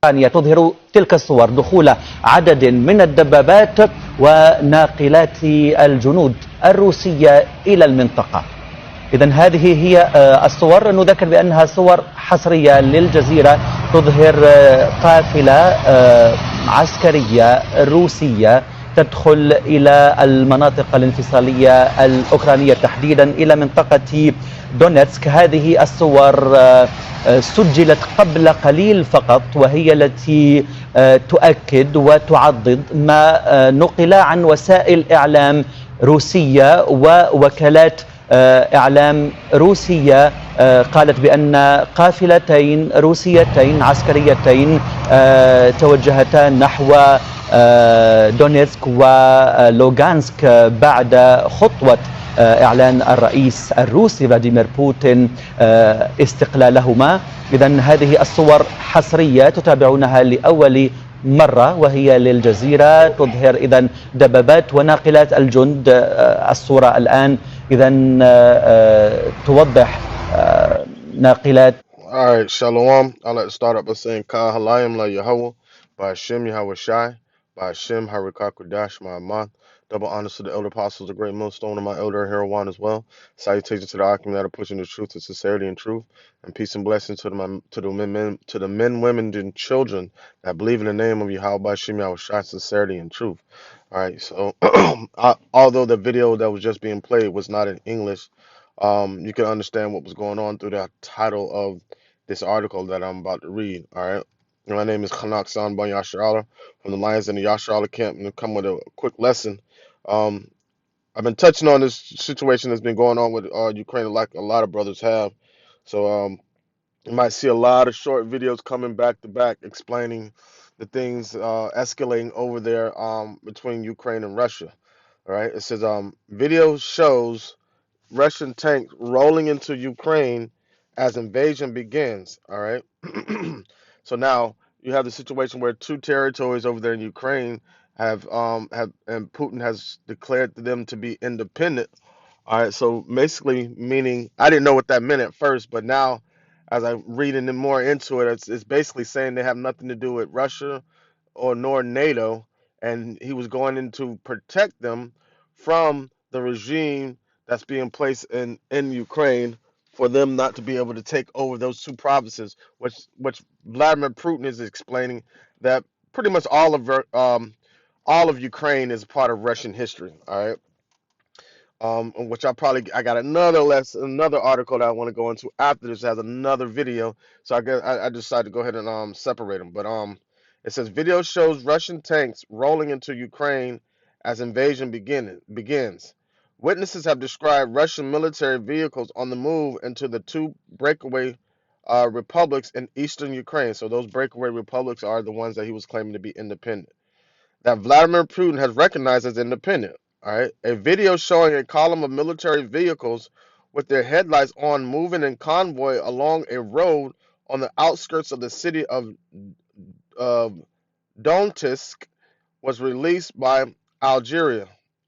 ثانية تظهر تلك الصور دخول عدد من الدبابات وناقلات الجنود الروسية إلى المنطقة. إذن هذه هي الصور، نذكر بأنها صور حصرية للجزيرة تظهر قافلة عسكرية روسية تدخل إلى المناطق الانفصالية الأوكرانية، تحديدا إلى منطقة دونيتسك. هذه الصور سجلت قبل قليل فقط، وهي التي تؤكد وتعضد ما نقل عن وسائل إعلام روسية ووكالات إعلام روسية. قالت بأن قافلتين روسيتين عسكريتين توجهتا نحو دونيتسك ولوغانسك بعد خطوة إعلان الرئيس الروسي فلاديمير بوتين استقلالهما. إذن هذه الصور حصرية تتابعونها لأول مرة، وهي للجزيرة، تظهر إذن دبابات وناقلات الجند. الصورة الآن إذن توضح ناقلات. All right, Shalom. I'd like to start up by saying Ka Halayim La Yahweh, by Hashem Yahweh Shai, by Hashem Harikakudash Ma'amah. Double honors to the elder apostles, the great millstone, and my elder Herawan as well. Salutations to the Akim that are pushing the truth to sincerity and truth, and peace and blessings to the men, women, and children that believe in the name of Yahweh by Hashem Yahweh Shai, sincerity and truth. All right, so although the video that was just being played was not in English, you can understand what was going on through the title of this article that I'm about to read. All right. My name is Khanak Sanban Yasharala from the Lions in the Yasharala camp, and come with a quick lesson. Um, I've been touching on this situation that's been going on with Ukraine, like a lot of brothers have. So you might see a lot of short videos coming back to back explaining the things escalating over there between Ukraine and Russia. All right. It says video shows Russian tanks rolling into Ukraine as invasion begins. All right. So now you have the situation where two territories over there in Ukraine have and Putin has declared them to be independent. All right. So basically, meaning I didn't know what that meant at first, but now as I'm reading more into it, it's basically saying they have nothing to do with Russia or nor NATO, and he was going in to protect them from the regime that's being placed in Ukraine for them not to be able to take over those two provinces, which Vladimir Putin is explaining that pretty much all of Ukraine is part of Russian history. All right. Which I got another article that I want to go into after this has another video, so I decided to go ahead and separate them. But it says video shows Russian tanks rolling into Ukraine as invasion begins. Witnesses have described Russian military vehicles on the move into the two breakaway republics in eastern Ukraine. So those breakaway republics are the ones that he was claiming to be independent, that Vladimir Putin has recognized as independent. All right. A video showing a column of military vehicles with their headlights on moving in convoy along a road on the outskirts of the city of Donetsk was released by Algeria.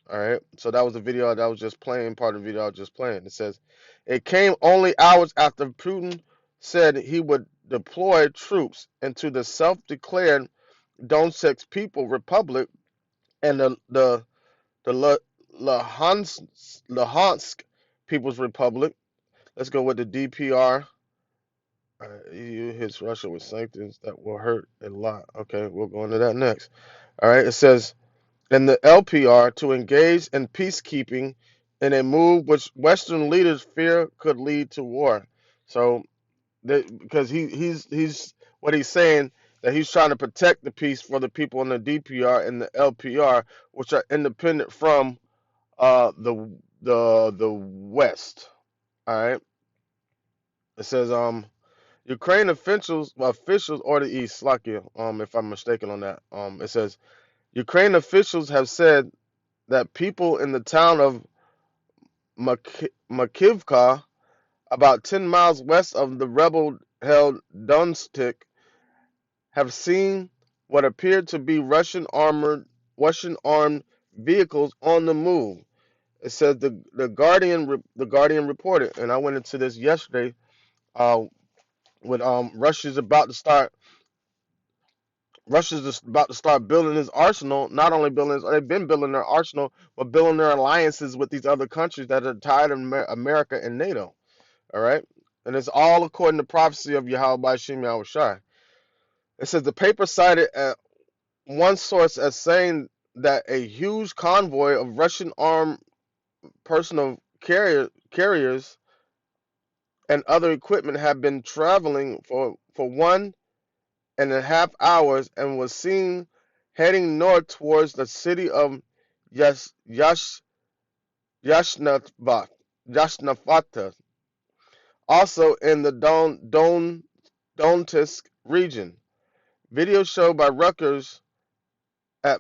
All right. So that was the video that I was just playing, part of the video I was just playing. It says it came only hours after Putin said he would deploy troops into the self-declared Donetsk People Republic and the Luhansk People's Republic. Let's go with the DPR. EU hits Russia with sanctions that will hurt a lot. Okay, we'll go into that next. All right, it says, in the LPR to engage in peacekeeping in a move which Western leaders fear could lead to war. So, because he's what he's saying, that he's trying to protect the peace for the people in the DPR and the LPR, which are independent from the West. All right. It says Ukraine officials or the East, Slovakia, if I'm mistaken on that. It says Ukraine officials have said that people in the town of Makivka, about 10 miles west of the rebel-held Donetsk, have seen what appeared to be Russian armed vehicles on the move. It says the Guardian reported, and I went into this yesterday. With Russia's about to start Russia's just about to start building his arsenal. Not only building his, they've been building their arsenal, but building their alliances with these other countries that are tied in America and NATO. All right, and it's all according to prophecy of Yahweh Shem Yahushai. It says the paper cited one source as saying that a huge convoy of Russian armed personal carriers and other equipment had been traveling for 1.5 hours and was seen heading north towards the city of Yash, Yashnafata, also in the Donetsk region. Video shown by Rutgers at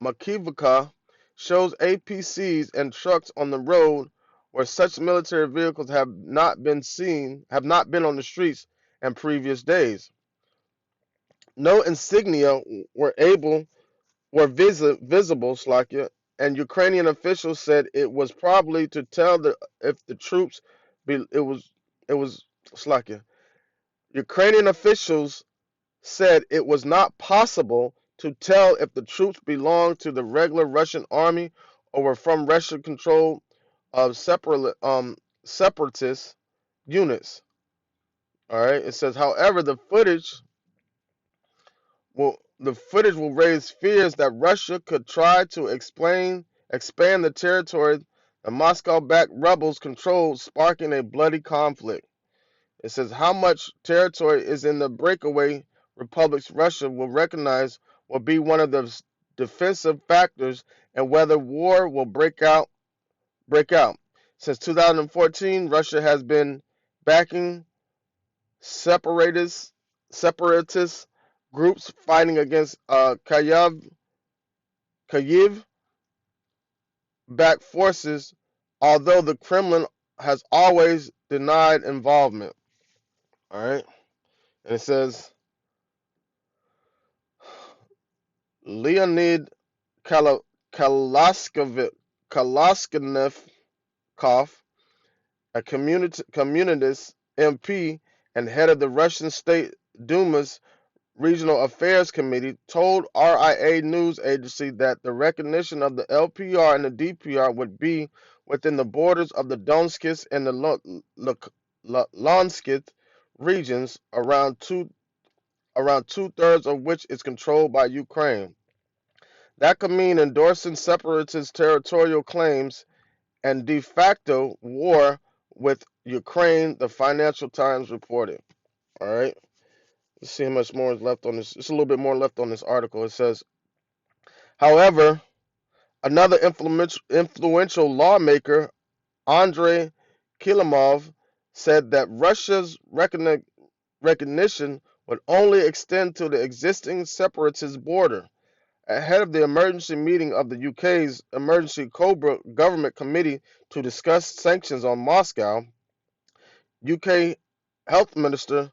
Makivka shows APCs and trucks on the road where such military vehicles have not been on the streets in previous days. No insignia were visible, Slakia, and Ukrainian officials said it was probably to tell if the troops it was Slakia. Ukrainian officials said it was not possible to tell if the troops belonged to the regular Russian army or were from Russian control of separatist units. All right. It says, however, the footage will raise fears that Russia could try to expand the territory the Moscow-backed rebels controlled, sparking a bloody conflict. It says how much territory is in the breakaway republics Russia will recognize will be one of the defensive factors and whether war will break out. Since 2014, Russia has been backing separatist groups fighting against Kyiv backed forces, although the Kremlin has always denied involvement. All right. And it says Leonid Kalasknev, a communist MP and head of the Russian State Duma's Regional Affairs Committee, told RIA news agency that the recognition of the LPR and the DPR would be within the borders of the Donetsk and the Luhansk regions, around two-thirds of which is controlled by Ukraine. That could mean endorsing separatist territorial claims and de facto war with Ukraine, the Financial Times reported. All right. Let's see how much more is left on this. Just a little bit more left on this article. It says, however, another influential lawmaker, Andrei Kilimov, said that Russia's recognition would only extend to the existing separatist border. Ahead of the emergency meeting of the UK's Emergency Cobra Government Committee to discuss sanctions on Moscow, UK Health Minister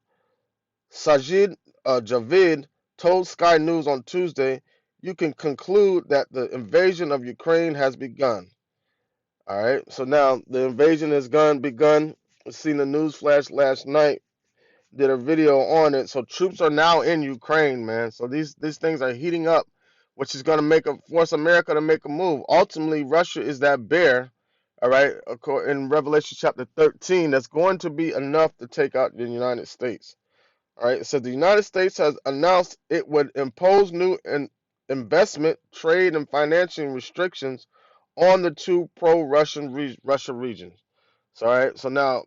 Sajid Javid told Sky News on Tuesday, you can conclude that the invasion of Ukraine has begun. All right, so now the invasion has begun. I seen the news flash last night, did a video on it. So troops are now in Ukraine, man. So these things are heating up, which is going to force America to make a move. Ultimately, Russia is that bear, all right, in Revelation chapter 13, that's going to be enough to take out the United States. All right, so the United States has announced it would impose new investment, trade, and financing restrictions on the two pro-Russian Russia regions. So, all right, so now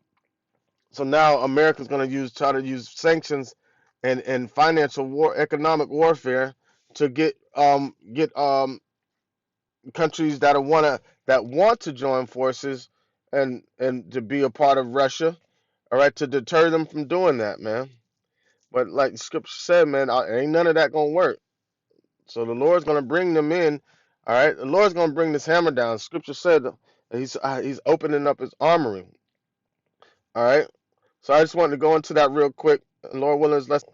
America's going to try to use sanctions and financial economic warfare to get countries that want to join forces and to be a part of Russia. All right, to deter them from doing that, man. But like the scripture said, man, ain't none of that gonna work. So the Lord's gonna bring them in. All right, the Lord's gonna bring this hammer down. Scripture said that he's opening up his armory. All right. So I just wanted to go into that real quick. Lord willing, let's.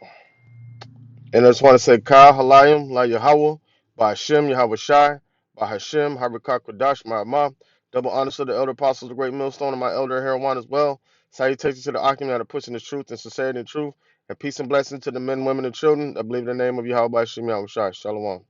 And I just want to say, Ka Halayim La Yahweh, by Hashem Yahweh Shai, by Hashem Harakak Kodash Ma'amah. Double honors to the elder apostles, the great millstone, and my elder Heroin as well. Salutations to the Akim that are pushing the truth and sincerity and truth. And peace and blessings to the men, women, and children. I believe in the name of Yahweh Shem Yahweh Shai. Shalom.